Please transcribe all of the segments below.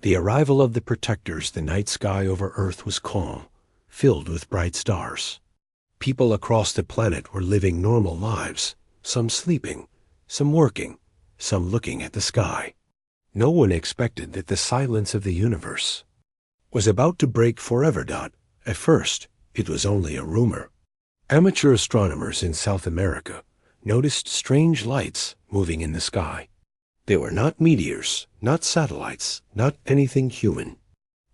The arrival of the protectors, the night sky over Earth was calm, filled with bright stars. People across the planet were living normal lives, some sleeping, some working, some looking at the sky. No one expected that the silence of the universe was about to break forever. At first, it was only a rumor. Amateur astronomers in South America noticed strange lights moving in the sky. They were not meteors, not satellites, not anything human.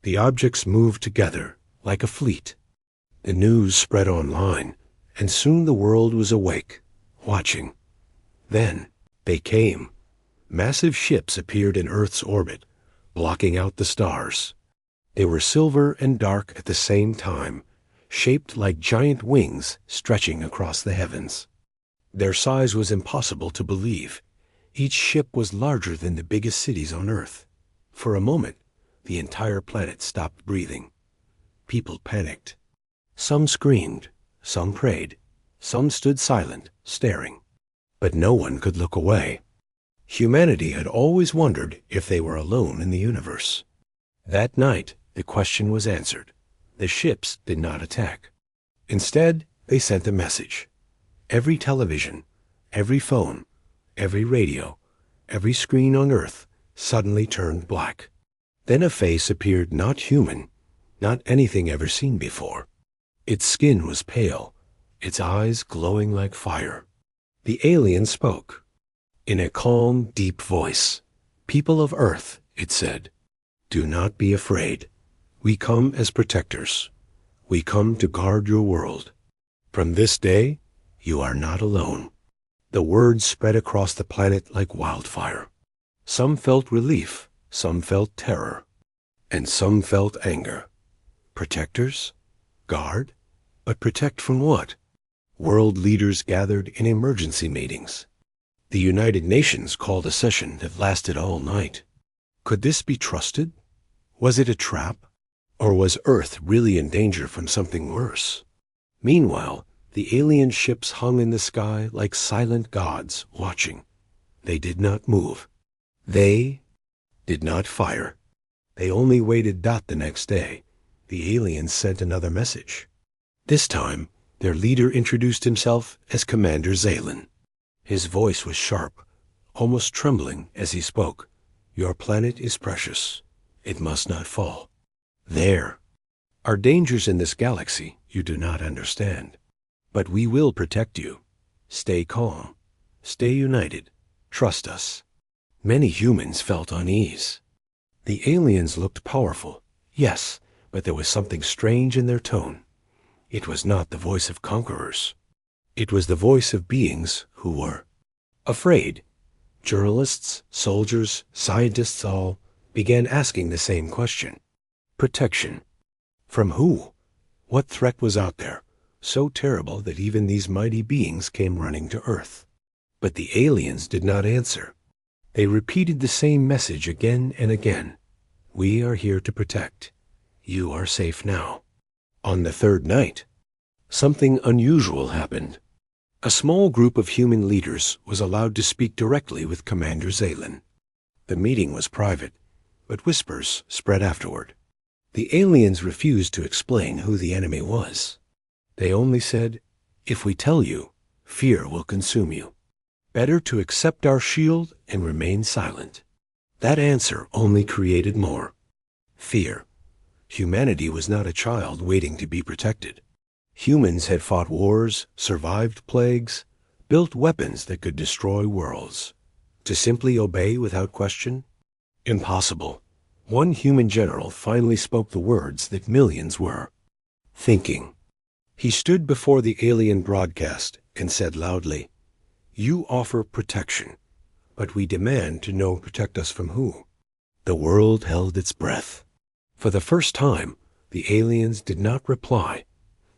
The objects moved together like a fleet. The news spread online, and soon the world was awake, watching. Then they came. Massive ships appeared in Earth's orbit, blocking out the stars. They were silver and dark at the same time, shaped like giant wings stretching across the heavens. Their size was impossible to believe. Each ship was larger than the biggest cities on Earth. For a moment, the entire planet stopped breathing. People panicked. Some screamed, some prayed, some stood silent, staring. But no one could look away. Humanity had always wondered if they were alone in the universe. That night, the question was answered. The ships did not attack. Instead, they sent a message. Every television, every phone, every radio, every screen on Earth suddenly turned black. Then a face appeared, not human, not anything ever seen before. Its skin was pale, its eyes glowing like fire. The alien spoke. In a calm, deep voice, "People of Earth," it said, "do not be afraid. We come as protectors. We come to guard your world. From this day, you are not alone." The words spread across the planet like wildfire. Some felt relief, some felt terror, and some felt anger. Protectors? Guard? But protect from what? World leaders gathered in emergency meetings. The United Nations called a session that lasted all night. Could this be trusted? Was it a trap? Or was Earth really in danger from something worse? Meanwhile, the alien ships hung in the sky like silent gods watching. They did not move. They did not fire. They only waited. The next day, the aliens sent another message. This time, their leader introduced himself as Commander Zalen. His voice was sharp, almost trembling as he spoke. "Your planet is precious. It must not fall. There are dangers in this galaxy you do not understand. But we will protect you. Stay calm. Stay united. Trust us." Many humans felt unease. The aliens looked powerful, yes, but there was something strange in their tone. It was not the voice of conquerors. It was the voice of beings who were afraid. Journalists, soldiers, scientists all began asking the same question. Protection. From who? What threat was out there, so terrible that even these mighty beings came running to Earth? But the aliens did not answer. They repeated the same message again and again. "We are here to protect. You are safe now." On the third night, something unusual happened. A small group of human leaders was allowed to speak directly with Commander Zalen. The meeting was private, but whispers spread afterward. The aliens refused to explain who the enemy was. They only said, "If we tell you, fear will consume you. Better to accept our shield and remain silent." That answer only created more fear. Humanity was not a child waiting to be protected. Humans had fought wars, survived plagues, built weapons that could destroy worlds. To simply obey without question? Impossible. One human general finally spoke the words that millions were thinking. He stood before the alien broadcast and said loudly, "You offer protection, but we demand to know protect us from who?" The world held its breath. For the first time, the aliens did not reply.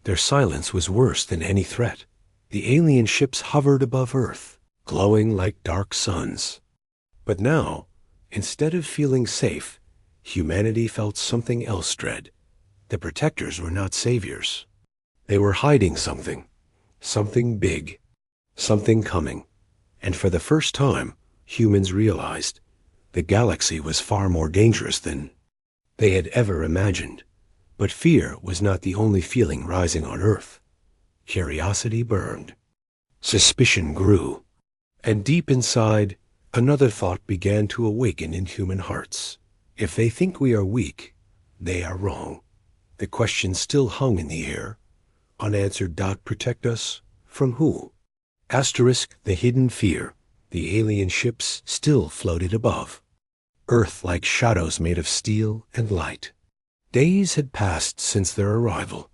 Their silence was worse than any threat. The alien ships hovered above Earth, glowing like dark suns. But now, instead of feeling safe, humanity felt something else dread. The protectors were not saviors. They were hiding something big, something coming. And for the first time, humans realized the galaxy was far more dangerous than they had ever imagined. But fear was not the only feeling rising on Earth. Curiosity burned. Suspicion grew. And deep inside, another thought began to awaken in human hearts. If they think we are weak, they are wrong. The question still hung in the air. Unanswered. Protect us from who? Asterisk, the hidden fear. The alien ships still floated above. Earth like shadows made of steel and light. Days had passed since their arrival,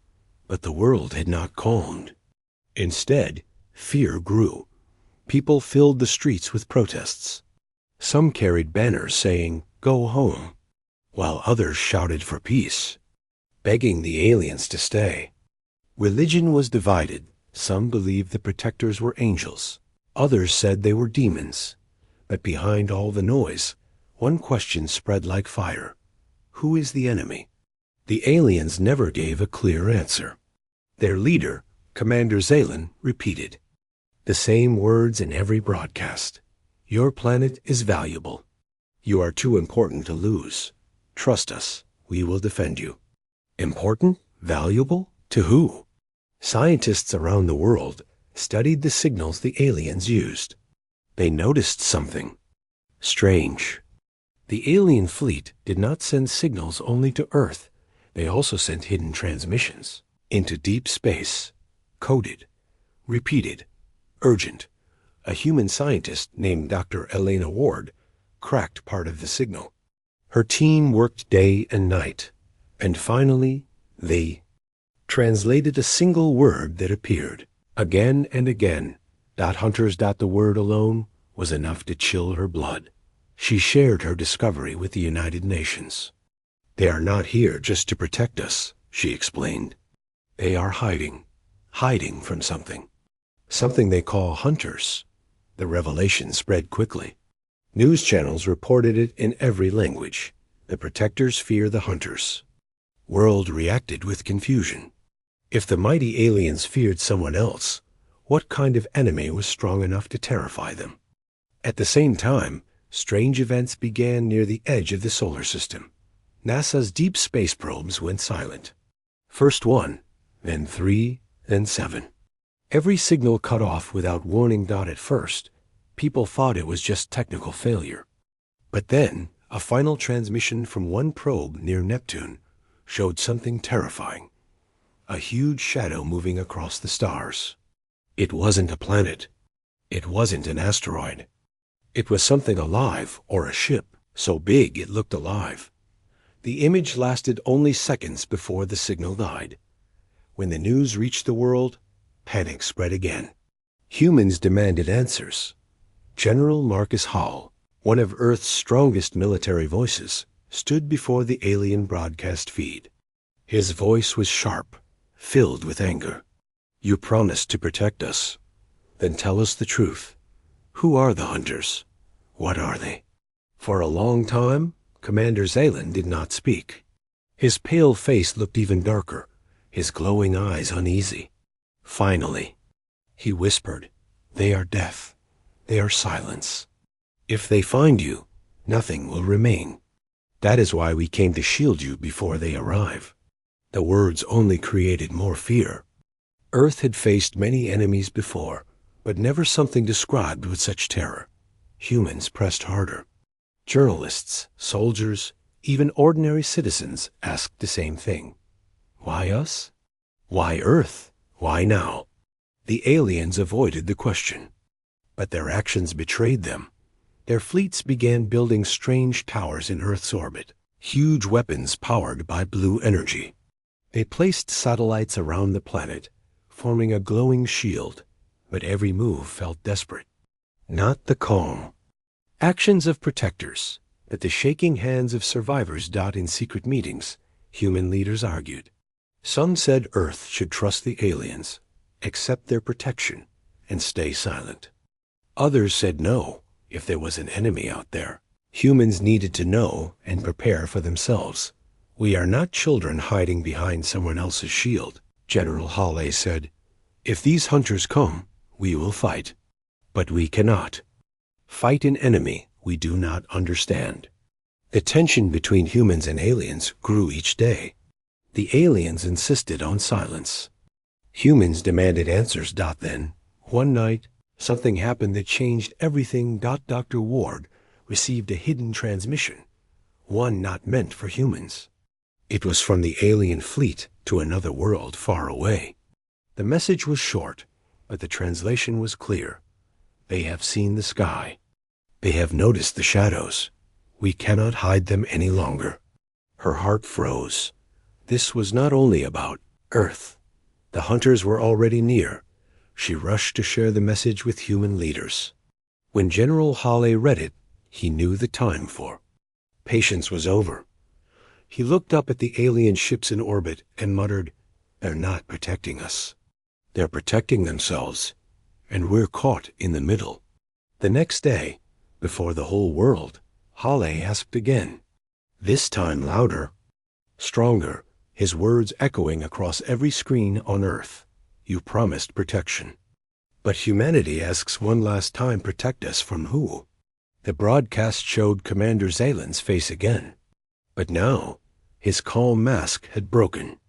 but the world had not calmed. Instead, fear grew. People filled the streets with protests. Some carried banners saying, "Go home," while others shouted for peace, begging the aliens to stay. Religion was divided. Some believed the protectors were angels. Others said they were demons. But behind all the noise, one question spread like fire. Who is the enemy? The aliens never gave a clear answer. Their leader, Commander Zalen, repeated the same words in every broadcast. Your planet is valuable. You are too important to lose. Trust us. We will defend you. Important? Valuable? To who? Scientists around the world studied the signals the aliens used. They noticed something strange. The alien fleet did not send signals only to Earth. They also sent hidden transmissions into deep space, coded, repeated, urgent. A human scientist named Dr. Elena Ward cracked part of the signal. Her team worked day and night, and finally they translated a single word that appeared again and again. Hunters. The word alone was enough to chill her blood. She shared her discovery with the United Nations. They are not here just to protect us, she explained. They are hiding from something. Something they call hunters. The revelation spread quickly. News channels reported it in every language. The protectors fear the hunters. World reacted with confusion. If the mighty aliens feared someone else, what kind of enemy was strong enough to terrify them? At the same time, strange events began near the edge of the solar system. NASA's deep space probes went silent. First one, then 3, then 7. Every signal cut off without warning. At first, people thought it was just technical failure. But then, a final transmission from one probe near Neptune showed something terrifying. A huge shadow moving across the stars. It wasn't a planet. It wasn't an asteroid. It was something alive, or a ship, so big it looked alive. The image lasted only seconds before the signal died. When the news reached the world, panic spread again. Humans demanded answers. General Marcus Hall, one of Earth's strongest military voices, stood before the alien broadcast feed. His voice was sharp, filled with anger. You promised to protect us. Then tell us the truth. Who are the hunters? What are they? For a long time, Commander Zalen did not speak. His pale face looked even darker, his glowing eyes uneasy. Finally, he whispered, They are death. They are silence. If they find you, nothing will remain. That is why we came to shield you before they arrive. The words only created more fear. Earth had faced many enemies before, but never something described with such terror. Humans pressed harder. Journalists, soldiers, even ordinary citizens asked the same thing. Why us? Why Earth? Why now? The aliens avoided the question. But their actions betrayed them. Their fleets began building strange towers in Earth's orbit, huge weapons powered by blue energy. They placed satellites around the planet, forming a glowing shield, but every move felt desperate. Not the calm. Actions of protectors, but the shaking hands of survivors. In secret meetings, human leaders argued. Some said Earth should trust the aliens, accept their protection, and stay silent. Others said no, if there was an enemy out there. Humans needed to know and prepare for themselves. We are not children hiding behind someone else's shield, General Hawley said. If these hunters come, we will fight. But we cannot fight an enemy we do not understand. The tension between humans and aliens grew each day. The aliens insisted on silence. Humans demanded answers. Then, one night, something happened that changed everything. Dr. Ward received a hidden transmission, one not meant for humans. It was from the alien fleet to another world far away. The message was short, but the translation was clear. They have seen the sky. They have noticed the shadows. We cannot hide them any longer. Her heart froze. This was not only about Earth. The hunters were already near. She rushed to share the message with human leaders. When General Hale read it, he knew the time for patience was over. He looked up at the alien ships in orbit and muttered, "They're not protecting us. They're protecting themselves, and we're caught in the middle." The next day, before the whole world, Hale asked again, this time louder, stronger, his words echoing across every screen on Earth. "You promised protection. But humanity asks one last time, protect us from who?" The broadcast showed Commander Zaylen's face again. But now, his calm mask had broken.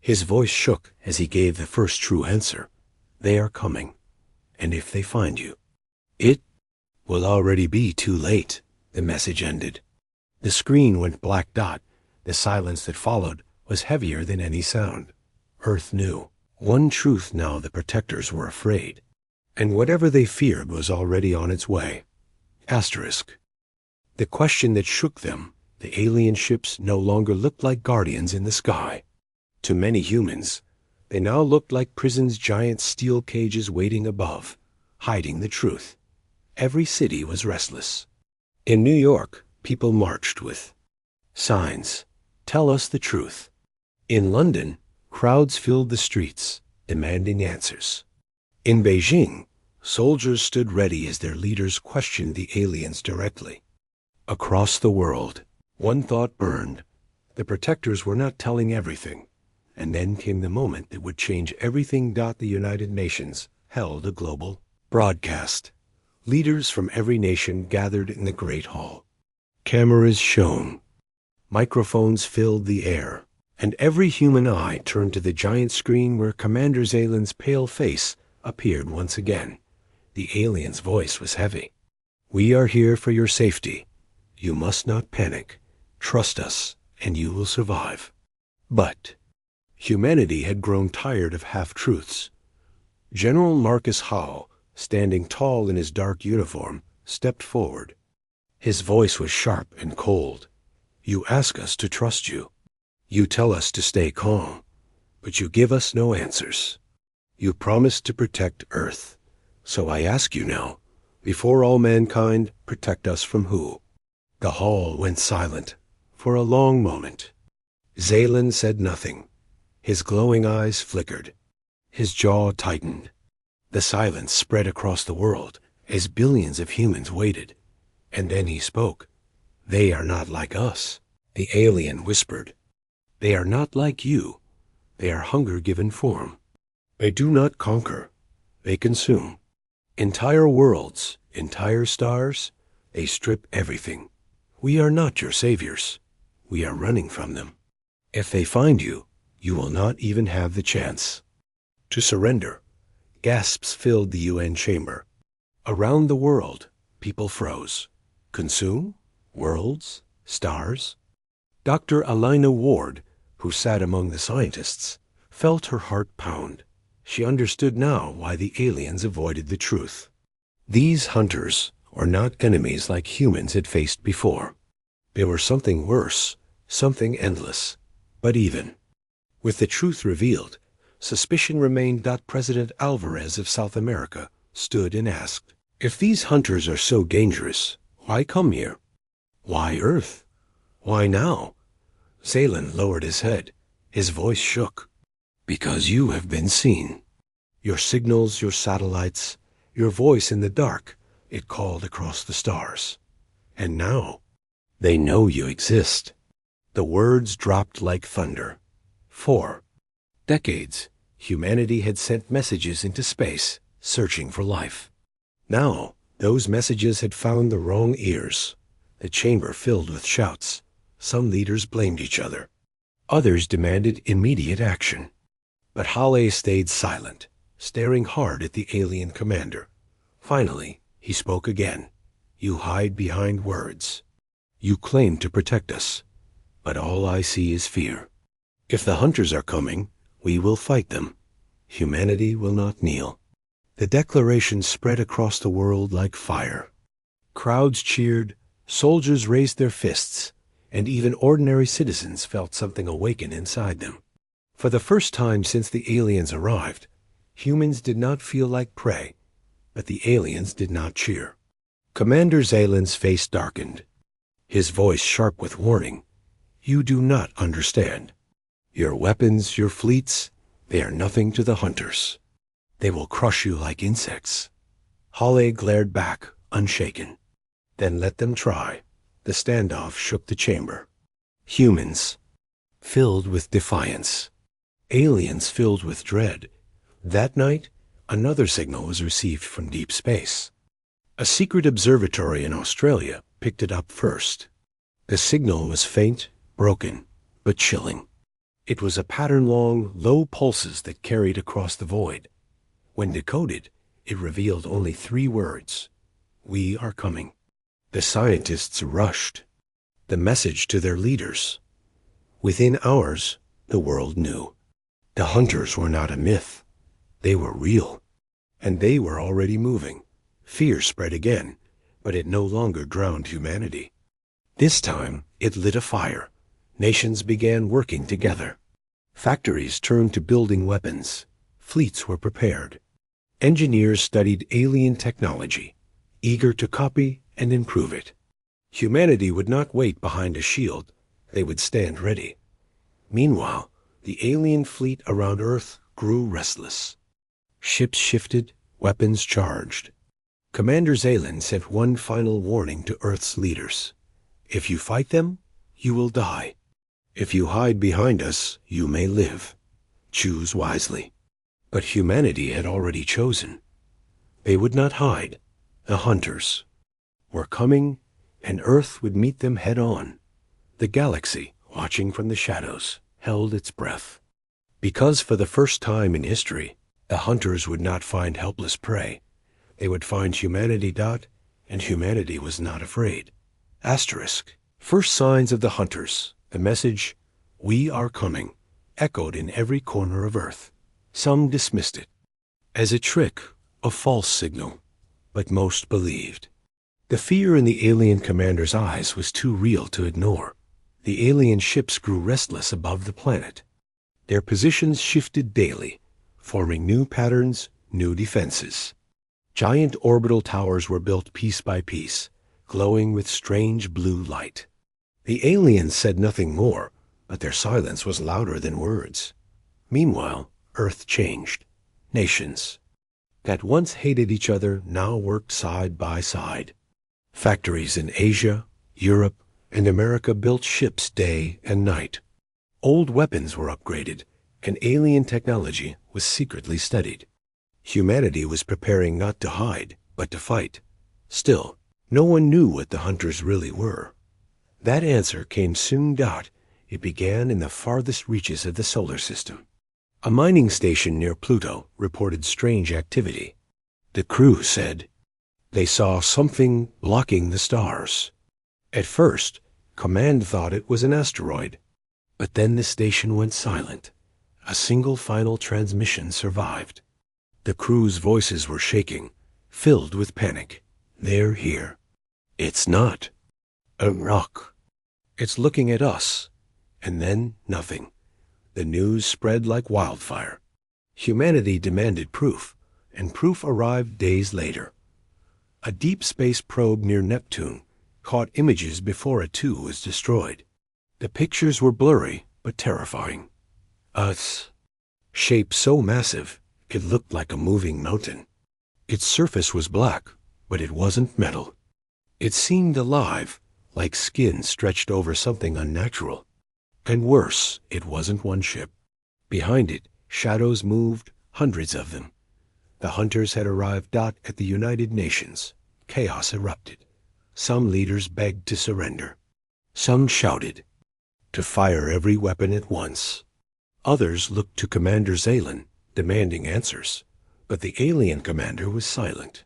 His voice shook as he gave the first true answer. "They are coming. And if they find you, it will already be too late." The message ended. The screen went black. The silence that followed was heavier than any sound. Earth knew one truth now: the protectors were afraid. And whatever they feared was already on its way. Asterisk. The question that shook them: the alien ships no longer looked like guardians in the sky. To many humans, they now looked like prisons, giant steel cages waiting above, hiding the truth. Every city was restless. In New York, people marched with signs, "Tell us the truth." In London, crowds filled the streets, demanding answers. In Beijing, soldiers stood ready as their leaders questioned the aliens directly. Across the world, one thought burned: the protectors were not telling everything. And then came the moment that would change everything. The United Nations held a global broadcast. Leaders from every nation gathered in the Great Hall. Cameras shone. Microphones filled the air. And every human eye turned to the giant screen where Commander Zaylen's pale face appeared once again. The alien's voice was heavy. "We are here for your safety. You must not panic. Trust us, and you will survive." But humanity had grown tired of half-truths. General Marcus Howe, standing tall in his dark uniform, stepped forward. His voice was sharp and cold. "You ask us to trust you. You tell us to stay calm, but you give us no answers. You promised to protect Earth. So I ask you now, before all mankind, protect us from who?" The hall went silent for a long moment. Zaylen said nothing. His glowing eyes flickered. His jaw tightened. The silence spread across the world as billions of humans waited. And then he spoke. "They are not like us," the alien whispered. "They are not like you. They are hunger given form. They do not conquer. They consume. Entire worlds, entire stars, they strip everything. We are not your saviors. We are running from them. If they find you, you will not even have the chance to surrender." Gasps filled the UN chamber. Around the world, people froze. Consume? Worlds? Stars? Dr. Alina Ward, who sat among the scientists, felt her heart pound. She understood now why the aliens avoided the truth. These hunters were not enemies like humans had faced before. They were something worse, something endless, but even. With the truth revealed, suspicion remained. President Alvarez of South America stood and asked, "If these hunters are so dangerous, why come here? Why Earth? Why now?" Zaylen lowered his head. His voice shook. "Because you have been seen. Your signals, your satellites, your voice in the dark, it called across the stars. And now, they know you exist." The words dropped like thunder. For decades, humanity had sent messages into space, searching for life. Now, those messages had found the wrong ears. The chamber filled with shouts. Some leaders blamed each other. Others demanded immediate action. But Hale stayed silent, staring hard at the alien commander. Finally, he spoke again. You hide behind words. You claim to protect us, but all I see is fear. If the hunters are coming, we will fight them. Humanity will not kneel. The declaration spread across the world like fire. Crowds cheered, soldiers raised their fists, and even ordinary citizens felt something awaken inside them. For the first time since the aliens arrived, humans did not feel like prey, but the aliens did not cheer. Commander Zalin's face darkened, his voice sharp with warning. You do not understand. Your weapons, your fleets, they are nothing to the hunters. They will crush you like insects. Hale glared back, unshaken. Then let them try. The standoff shook the chamber. Humans, filled with defiance. Aliens filled with dread. That night, another signal was received from deep space. A secret observatory in Australia picked it up first. The signal was faint, broken, but chilling. It was a pattern-long, low pulses that carried across the void. When decoded, it revealed only 3 words. We are coming. The scientists rushed. The message to their leaders. Within hours, the world knew. The hunters were not a myth. They were real. And they were already moving. Fear spread again, but it no longer drowned humanity. This time, it lit a fire. Nations began working together. Factories turned to building weapons. Fleets were prepared. Engineers studied alien technology, eager to copy and improve it. Humanity would not wait behind a shield. They would stand ready. Meanwhile, the alien fleet around Earth grew restless. Ships shifted, weapons charged. Commander Zalin sent one final warning to Earth's leaders. If you fight them, you will die. If you hide behind us, you may live. Choose wisely. But humanity had already chosen. They would not hide. The hunters were coming, and Earth would meet them head-on. The galaxy, watching from the shadows, held its breath. Because for the first time in history, the hunters would not find helpless prey. They would find humanity. And humanity was not afraid. Asterisk. First signs of the hunters. The message, we are coming, echoed in every corner of Earth. Some dismissed it as a trick, a false signal, but most believed. The fear in the alien commander's eyes was too real to ignore. The alien ships grew restless above the planet. Their positions shifted daily, forming new patterns, new defenses. Giant orbital towers were built piece by piece, glowing with strange blue light. The aliens said nothing more, but their silence was louder than words. Meanwhile, Earth changed. Nations that once hated each other now worked side by side. Factories in Asia, Europe, and America built ships day and night. Old weapons were upgraded, and alien technology was secretly studied. Humanity was preparing not to hide, but to fight. Still, no one knew what the hunters really were. That answer came soon. It began in the farthest reaches of the solar system. A mining station near Pluto reported strange activity. The crew said they saw something blocking the stars. At first, Command thought it was an asteroid. But then the station went silent. A single final transmission survived. The crew's voices were shaking, filled with panic. They're here. It's not a rock. It's looking at us. And then nothing. The news spread like wildfire. Humanity demanded proof, and proof arrived days later. A deep space probe near Neptune caught images before it too was destroyed. The pictures were blurry but terrifying. Earth's shape so massive it looked like a moving mountain. Its surface was black, but it wasn't metal. It seemed alive, like skin stretched over something unnatural. And worse, it wasn't one ship. Behind it, shadows moved, hundreds of them. The hunters had arrived. At the United Nations. Chaos erupted. Some leaders begged to surrender. Some shouted to fire every weapon at once. Others looked to Commander Zalen, demanding answers. But the alien commander was silent.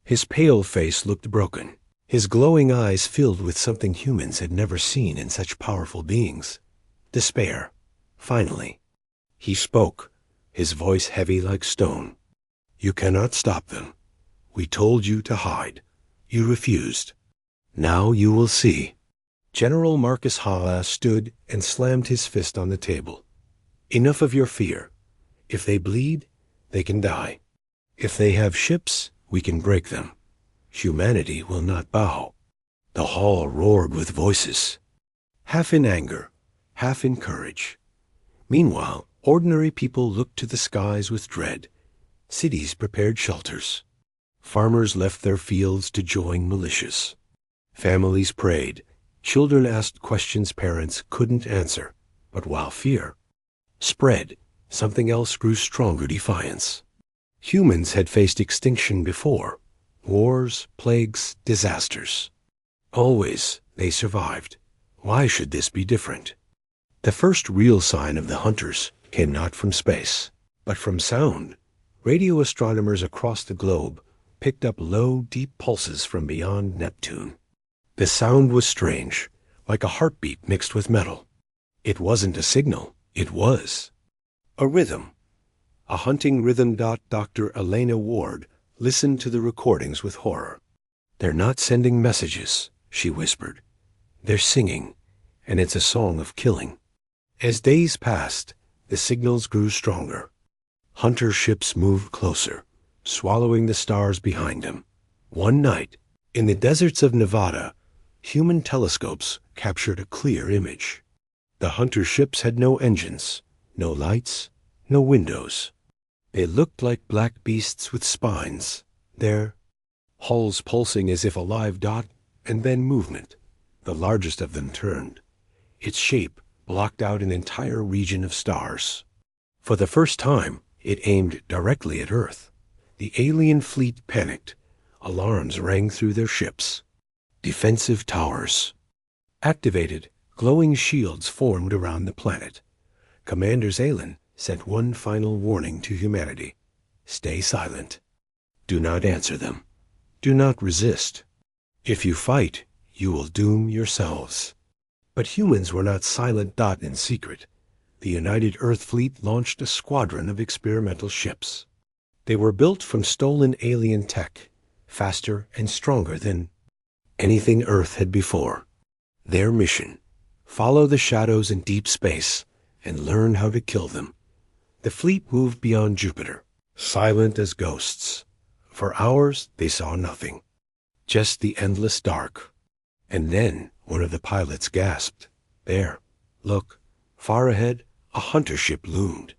His pale face looked broken. His glowing eyes filled with something humans had never seen in such powerful beings. Despair. Finally, he spoke, his voice heavy like stone. "You cannot stop them. We told you to hide. You refused. Now you will see." General Marcus Hala stood and slammed his fist on the table. "Enough of your fear. If they bleed, they can die. If they have ships, we can break them. Humanity will not bow." The hall roared with voices, half in anger, half in courage. Meanwhile, ordinary people looked to the skies with dread. Cities prepared shelters. Farmers left their fields to join militias. Families prayed. Children asked questions parents couldn't answer. But while fear spread, something else grew stronger: defiance. Humans had faced extinction before. Wars, plagues, disasters. Always they survived. Why should this be different? The first real sign of the hunters came not from space, but from sound. Radio astronomers across the globe picked up low, deep pulses from beyond Neptune. The sound was strange, like a heartbeat mixed with metal. It wasn't a signal, it was a rhythm. A hunting rhythm. Dr. Elena Ward listened to the recordings with horror. "They're not sending messages," she whispered. "They're singing, and it's a song of killing." As days passed, the signals grew stronger. Hunter ships moved closer, swallowing the stars behind them. One night, in the deserts of Nevada, human telescopes captured a clear image. The hunter ships had no engines, no lights, no windows. They looked like black beasts with spines, their hulls pulsing as if alive. And then movement. The largest of them turned. Its shape blocked out an entire region of stars. For the first time, it aimed directly at Earth. The alien fleet panicked. Alarms rang through their ships. Defensive towers activated. Glowing shields formed around the planet. Commander Zalen sent one final warning to humanity: stay silent. Do not answer them. Do not resist. If you fight, you will doom yourselves. But humans were not silent. In secret, the United Earth Fleet launched a squadron of experimental ships. They were built from stolen alien tech, faster and stronger than anything Earth had before. Their mission: follow the shadows in deep space and learn how to kill them. The fleet moved beyond Jupiter, silent as ghosts. For hours they saw nothing, just the endless dark. And then one of the pilots gasped. There, look, far ahead, a hunter ship loomed.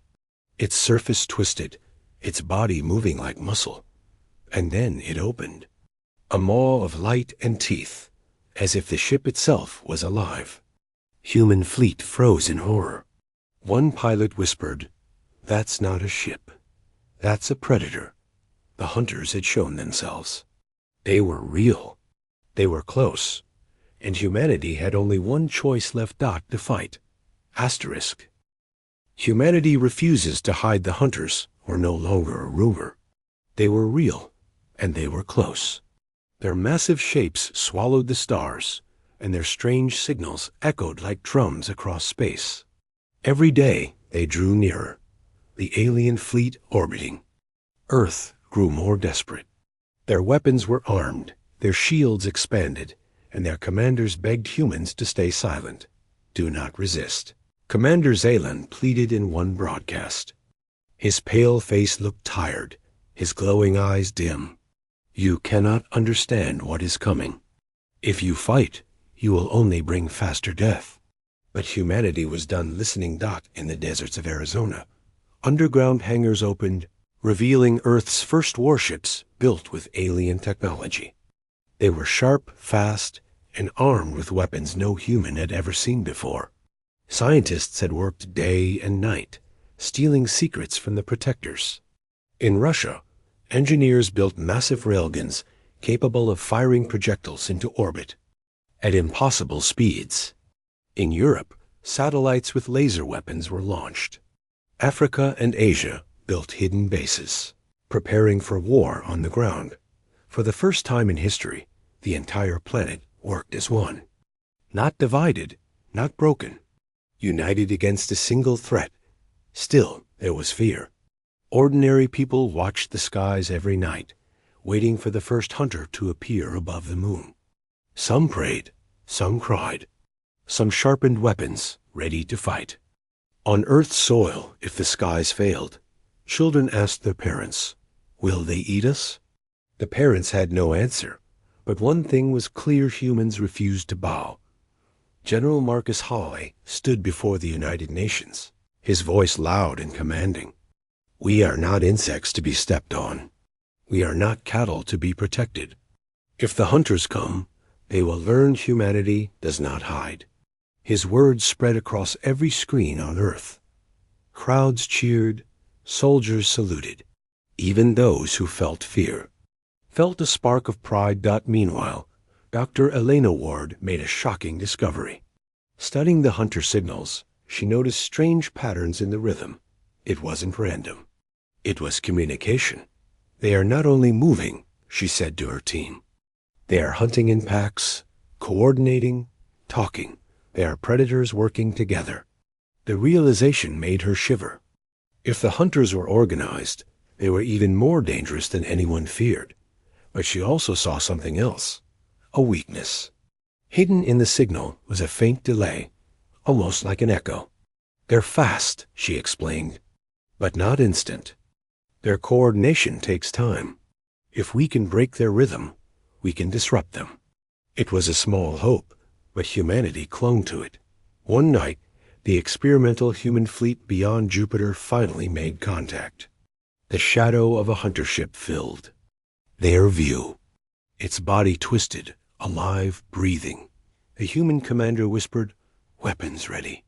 Its surface twisted, its body moving like muscle. And then it opened, a maw of light and teeth, as if the ship itself was alive. Human fleet froze in horror. One pilot whispered, "That's not a ship. That's a predator." The hunters had shown themselves. They were real. They were close. And humanity had only one choice left: to fight. Asterisk. Humanity refuses to hide. The hunters were no longer a rumor. They were real, and they were close. Their massive shapes swallowed the stars, and their strange signals echoed like drums across space. Every day they drew nearer, the alien fleet orbiting. Earth grew more desperate. Their weapons were armed, their shields expanded, and their commanders begged humans to stay silent. Do not resist. Commander Zalen pleaded in one broadcast. His pale face looked tired, his glowing eyes dim. You cannot understand what is coming. If you fight, you will only bring faster death. But humanity was done listening. In the deserts of Arizona, underground hangars opened, revealing Earth's first warships built with alien technology. They were sharp, fast, and armed with weapons no human had ever seen before. Scientists had worked day and night, stealing secrets from the protectors. In Russia, engineers built massive railguns capable of firing projectiles into orbit at impossible speeds. In Europe, satellites with laser weapons were launched. Africa and Asia built hidden bases, preparing for war on the ground. For the first time in history, the entire planet worked as one. Not divided, not broken, united against a single threat. Still, there was fear. Ordinary people watched the skies every night, waiting for the first hunter to appear above the moon. Some prayed, some cried, some sharpened weapons, ready to fight. On Earth's soil, if the skies failed, children asked their parents, "Will they eat us?" The parents had no answer, but one thing was clear: humans refused to bow. General Marcus Hawley stood before the United Nations, his voice loud and commanding. "We are not insects to be stepped on. We are not cattle to be protected. If the hunters come, they will learn humanity does not hide." His words spread across every screen on Earth. Crowds cheered, soldiers saluted, even those who felt fear felt a spark of pride. Meanwhile, Dr. Elena Ward made a shocking discovery. Studying the hunter signals, she noticed strange patterns in the rhythm. It wasn't random. It was communication. "They are not only moving," she said to her team. "They are hunting in packs, coordinating, talking. They are predators working together." The realization made her shiver. If the hunters were organized, they were even more dangerous than anyone feared. But she also saw something else, a weakness. Hidden in the signal was a faint delay, almost like an echo. "They're fast," she explained, "but not instant. Their coordination takes time. If we can break their rhythm, we can disrupt them." It was a small hope, but humanity clung to it. One night, the experimental human fleet beyond Jupiter finally made contact. The shadow of a hunter ship filled their view. Its body twisted, alive, breathing. The human commander whispered, "Weapons ready."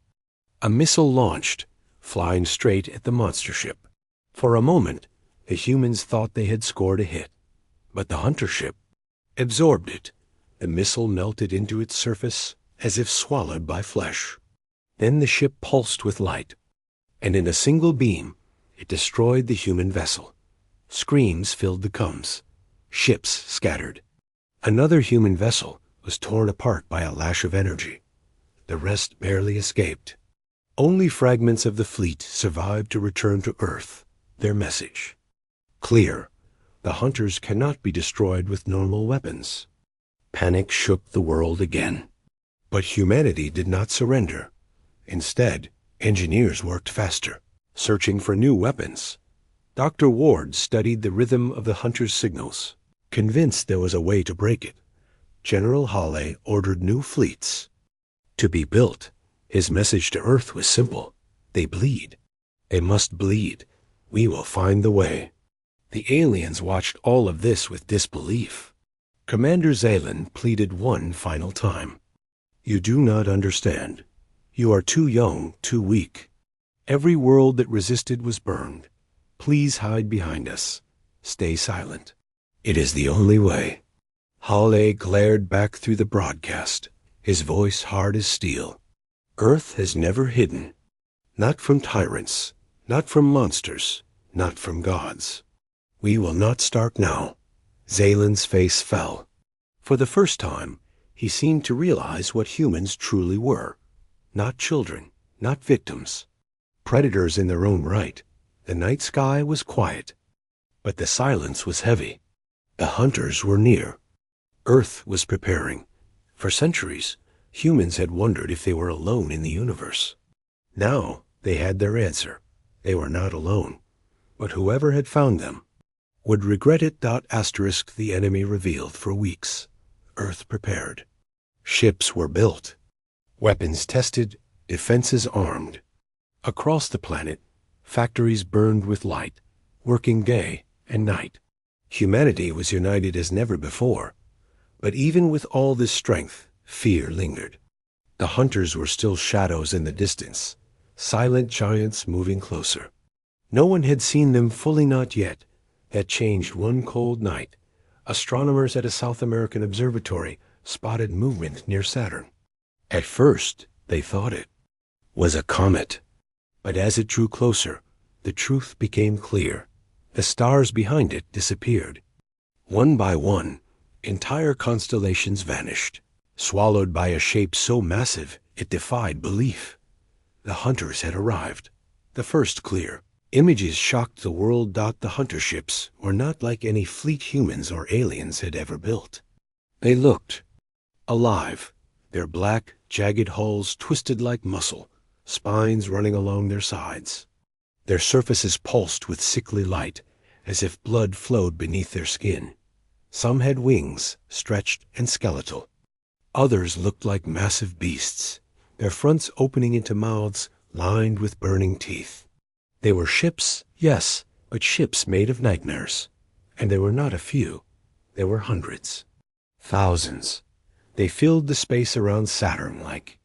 A missile launched, flying straight at the monster ship. For a moment, the humans thought they had scored a hit, but the hunter ship absorbed it. The missile melted into its surface as if swallowed by flesh. Then the ship pulsed with light, and in a single beam, it destroyed the human vessel. Screams filled the comms. Ships scattered. Another human vessel was torn apart by a lash of energy. The rest barely escaped. Only fragments of the fleet survived to return to Earth. Their message clear: the hunters cannot be destroyed with normal weapons. Panic shook the world again. But humanity did not surrender. Instead, engineers worked faster, searching for new weapons. Dr. Ward studied the rhythm of the hunters' signals. Convinced there was a way to break it, General Hawley ordered new fleets to be built. His message to Earth was simple: they bleed. They must bleed. We will find the way. The aliens watched all of this with disbelief. Commander Zaylan pleaded one final time. "You do not understand. You are too young, too weak. Every world that resisted was burned. Please hide behind us. Stay silent. It is the only way." Hawley glared back through the broadcast, his voice hard as steel. "Earth has never hidden. Not from tyrants, not from monsters, not from gods. We will not start now." Zaylan's face fell. For the first time, he seemed to realize what humans truly were. Not children, not victims. Predators in their own right. The night sky was quiet, but the silence was heavy. The hunters were near. Earth was preparing. For centuries, humans had wondered if they were alone in the universe. Now they had their answer. They were not alone. But whoever had found them would regret it. The enemy revealed for weeks. Earth prepared. Ships were built. Weapons tested. Defenses armed. Across the planet, factories burned with light, working day and night. Humanity was united as never before. But even with all this strength, fear lingered. The hunters were still shadows in the distance, silent giants moving closer. No one had seen them fully, not yet. That changed one cold night. Astronomers at a South American observatory spotted movement near Saturn. At first, they thought it was a comet. But as it drew closer, the truth became clear. The stars behind it disappeared. One by one, entire constellations vanished, swallowed by a shape so massive it defied belief. The hunters had arrived. The first clear images shocked the world. The hunter ships were not like any fleet humans or aliens had ever built. They looked alive, their black, jagged hulls twisted like muscle, spines running along their sides. Their surfaces pulsed with sickly light, as if blood flowed beneath their skin. Some had wings, stretched and skeletal. Others looked like massive beasts, their fronts opening into mouths lined with burning teeth. They were ships, yes, but ships made of nightmares. And there were not a few. There were hundreds. Thousands. They filled the space around Saturn like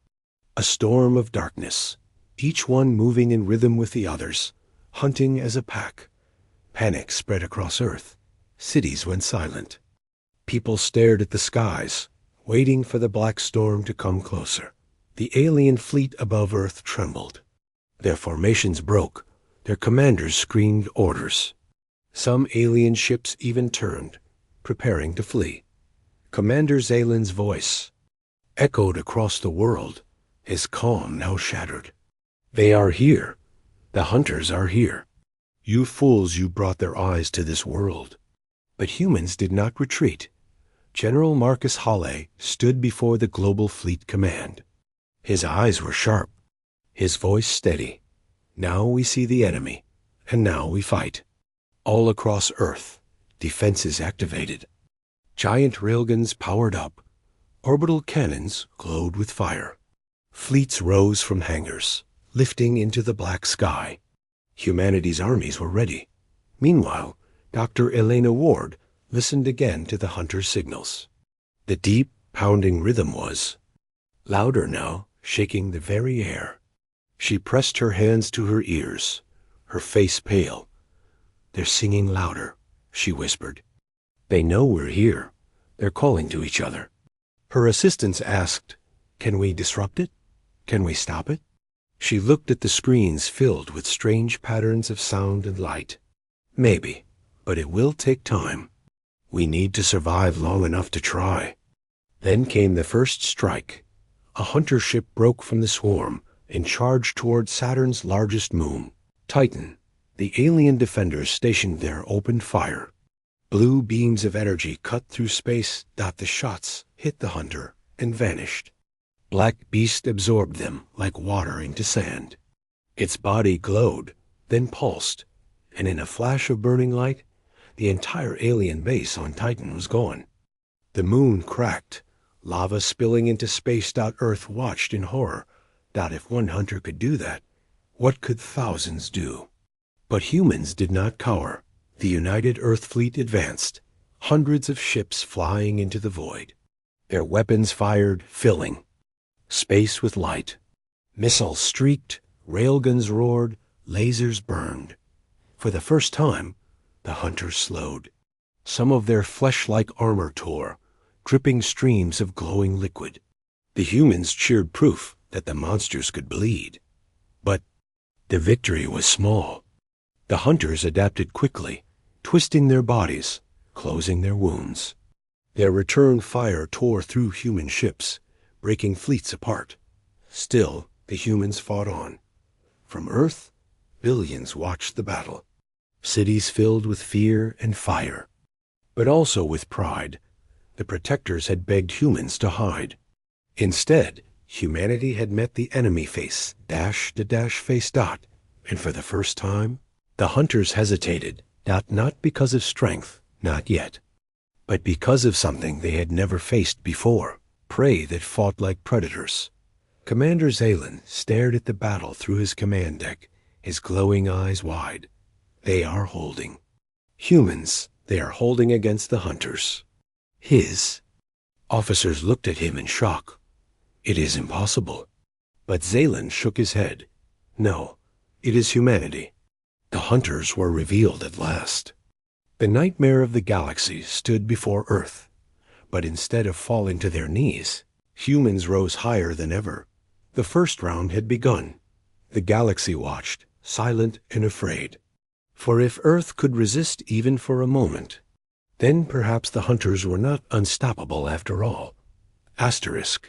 a storm of darkness, each one moving in rhythm with the others, hunting as a pack. Panic spread across Earth. Cities went silent. People stared at the skies, waiting for the black storm to come closer. The alien fleet above Earth trembled. Their formations broke. Their commanders screamed orders. Some alien ships even turned, preparing to flee. Commander Zalen's voice echoed across the world, his calm now shattered. They are here. The hunters are here. You fools, you brought their eyes to this world. But humans did not retreat. General Marcus Halle stood before the Global Fleet Command. His eyes were sharp, his voice steady. Now we see the enemy, and now we fight. All across Earth, defenses activated. Giant railguns powered up. Orbital cannons glowed with fire. Fleets rose from hangars, lifting into the black sky. Humanity's armies were ready. Meanwhile, Dr. Elena Ward listened again to the hunter's signals. The deep, pounding rhythm was louder now, shaking the very air. She pressed her hands to her ears, her face pale. They're singing louder, she whispered. They know we're here. They're calling to each other. Her assistants asked, "Can we disrupt it? Can we stop it?" She looked at the screens filled with strange patterns of sound and light. Maybe, but it will take time. We need to survive long enough to try. Then came the first strike. A hunter ship broke from the swarm and charged toward Saturn's largest moon, Titan. The alien defenders stationed there opened fire. Blue beams of energy cut through space. The shots hit the hunter and vanished. Black Beast absorbed them like water into sand. Its body glowed, then pulsed, and in a flash of burning light, the entire alien base on Titan was gone. The moon cracked, lava spilling into space. Earth watched in horror. If one hunter could do that, what could thousands do? But humans did not cower. The United Earth Fleet advanced, hundreds of ships flying into the void. Their weapons fired, filling space with light. Missiles streaked, railguns roared, lasers burned. For the first time, the hunters slowed. Some of their flesh-like armor tore, dripping streams of glowing liquid. The humans cheered proof that the monsters could bleed. But the victory was small. The hunters adapted quickly, twisting their bodies, closing their wounds. Their return fire tore through human ships, breaking fleets apart. Still, the humans fought on. From Earth, billions watched the battle. Cities filled with fear and fire, but also with pride. The protectors had begged humans to hide. Instead, humanity had met the enemy face, dash to dash face. And for the first time, the hunters hesitated, not because of strength, not yet, but because of something they had never faced before, prey that fought like predators. Commander Zalen stared at the battle through his command deck, his glowing eyes wide. They are holding. Humans, they are holding against the hunters. His. Officers looked at him in shock. It is impossible. But Zalen shook his head. No, it is humanity. The hunters were revealed at last. The nightmare of the galaxy stood before Earth, but instead of falling to their knees, humans rose higher than ever. The first round had begun. The galaxy watched, silent and afraid. For if Earth could resist even for a moment, then perhaps the hunters were not unstoppable after all. Asterisk.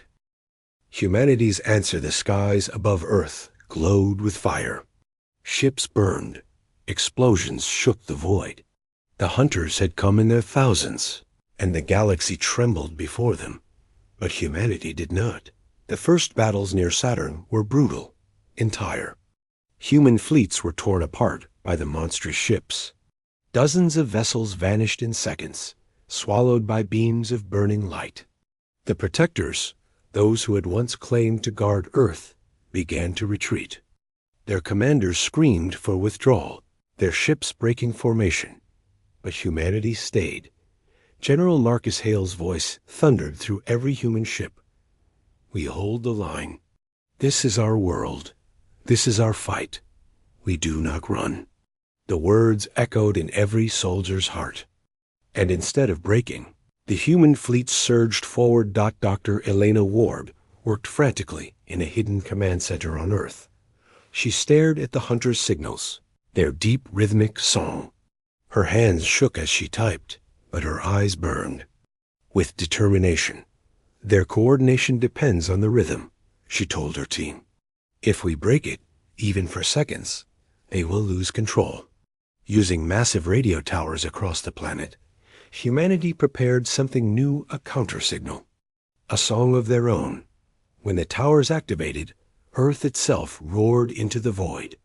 Humanity's answer: the skies above Earth glowed with fire. Ships burned. Explosions shook the void. The hunters had come in their thousands, and the galaxy trembled before them. But humanity did not. The first battles near Saturn were brutal, entire. Human fleets were torn apart by the monstrous ships. Dozens of vessels vanished in seconds, swallowed by beams of burning light. The protectors, those who had once claimed to guard Earth, began to retreat. Their commanders screamed for withdrawal, their ships breaking formation. But humanity stayed. General Marcus Hale's voice thundered through every human ship. We hold the line. This is our world. This is our fight. We do not run. The words echoed in every soldier's heart. And instead of breaking, the human fleet surged forward. Dr. Elena Ward worked frantically in a hidden command center on Earth. She stared at the hunters' signals, their deep rhythmic song. Her hands shook as she typed, but her eyes burned. With determination. Their coordination depends on the rhythm, she told her team. If we break it, even for seconds, they will lose control. Using massive radio towers across the planet, humanity prepared something new: a countersignal. A song of their own. When the towers activated, Earth itself roared into the void.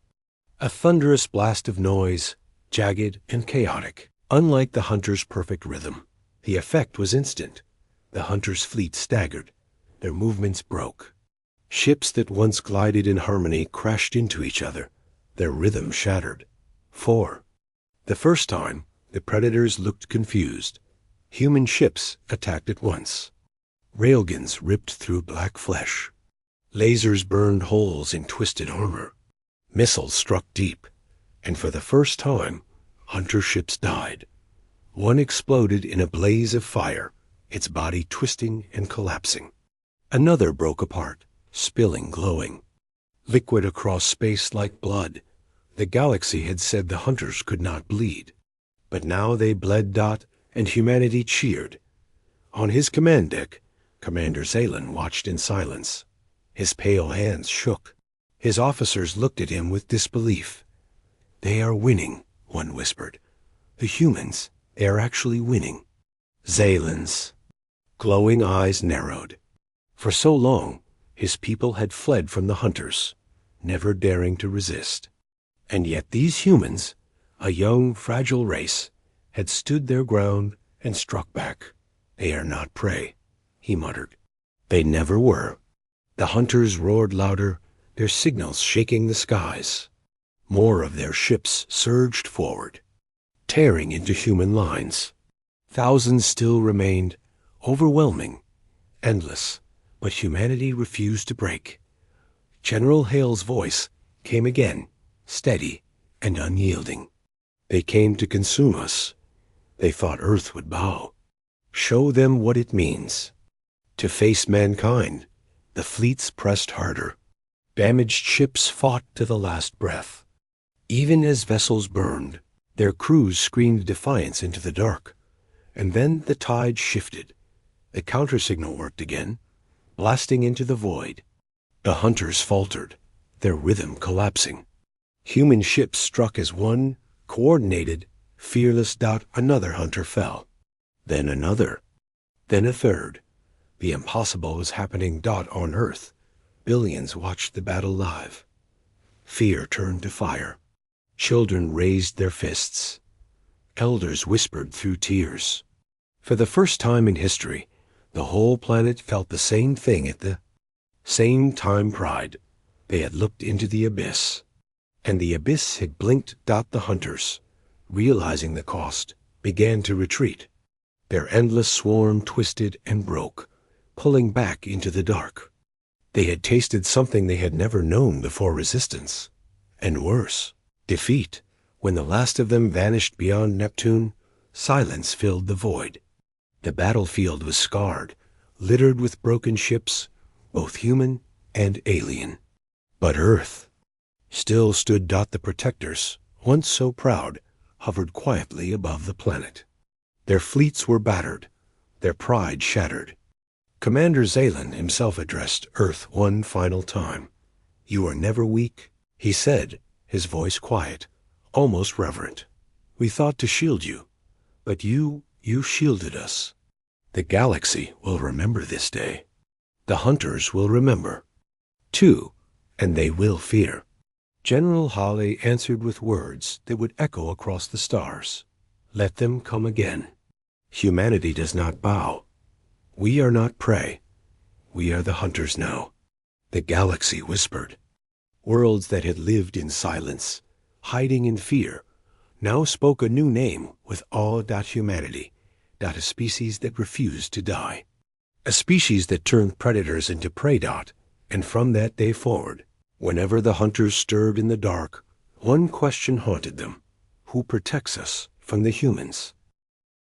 A thunderous blast of noise, jagged and chaotic. Unlike the hunters' perfect rhythm, the effect was instant. The hunters' fleet staggered. Their movements broke. Ships that once glided in harmony crashed into each other. Their rhythm shattered. The first time, the predators looked confused. Human ships attacked at once. Railguns ripped through black flesh. Lasers burned holes in twisted armor. Missiles struck deep, and for the first time, hunter ships died. One exploded in a blaze of fire, its body twisting and collapsing. Another broke apart, spilling glowing. Liquid across space like blood. The galaxy had said the hunters could not bleed. But now they bled. And humanity cheered. On his command deck, Commander Zalen watched in silence. His pale hands shook. His officers looked at him with disbelief. They are winning, one whispered. The humans, they are actually winning. Zalen's glowing eyes narrowed. For so long, his people had fled from the hunters, never daring to resist. And yet these humans, a young, fragile race, had stood their ground and struck back. They are not prey, he muttered. They never were. The hunters roared louder, their signals shaking the skies. More of their ships surged forward, tearing into human lines. Thousands still remained, overwhelming, endless, but humanity refused to break. General Hale's voice came again, steady and unyielding. They came to consume us. They thought Earth would bow. Show them what it means. To face mankind, the fleets pressed harder. Damaged ships fought to the last breath. Even as vessels burned, their crews screamed defiance into the dark. And then the tide shifted. The countersignal worked again, blasting into the void. The hunters faltered, their rhythm collapsing. Human ships struck as one, coordinated, fearless. Another hunter fell. Then another. Then a third. The impossible was happening. On Earth, billions watched the battle live. Fear turned to fire. Children raised their fists. Elders whispered through tears. For the first time in history, the whole planet felt the same thing at the same time. Pride. They had looked into the abyss. And the abyss had blinked. The hunters, realizing the cost, began to retreat. Their endless swarm twisted and broke, pulling back into the dark. They had tasted something they had never known before: resistance. And worse, defeat. When the last of them vanished beyond Neptune, Silence filled the void. The battlefield was scarred, littered with broken ships, both human and alien. But Earth still stood. The protectors, once so proud, hovered quietly above the planet. Their fleets were battered, their pride shattered. Commander Zalen himself addressed Earth one final time. "You are never weak," he said, his voice quiet, almost reverent. "We thought to shield you, but you shielded us. The galaxy will remember this day. The hunters will remember, too, and they will fear." General Hawley answered with words that would echo across the stars. "Let them come again. Humanity does not bow. We are not prey. We are the hunters now." The galaxy whispered. Worlds that had lived in silence, hiding in fear, now spoke a new name with all humanity, a species that refused to die. A species that turned predators into prey. And from that day forward, whenever the hunters stirred in the dark, one question haunted them: who protects us from the humans?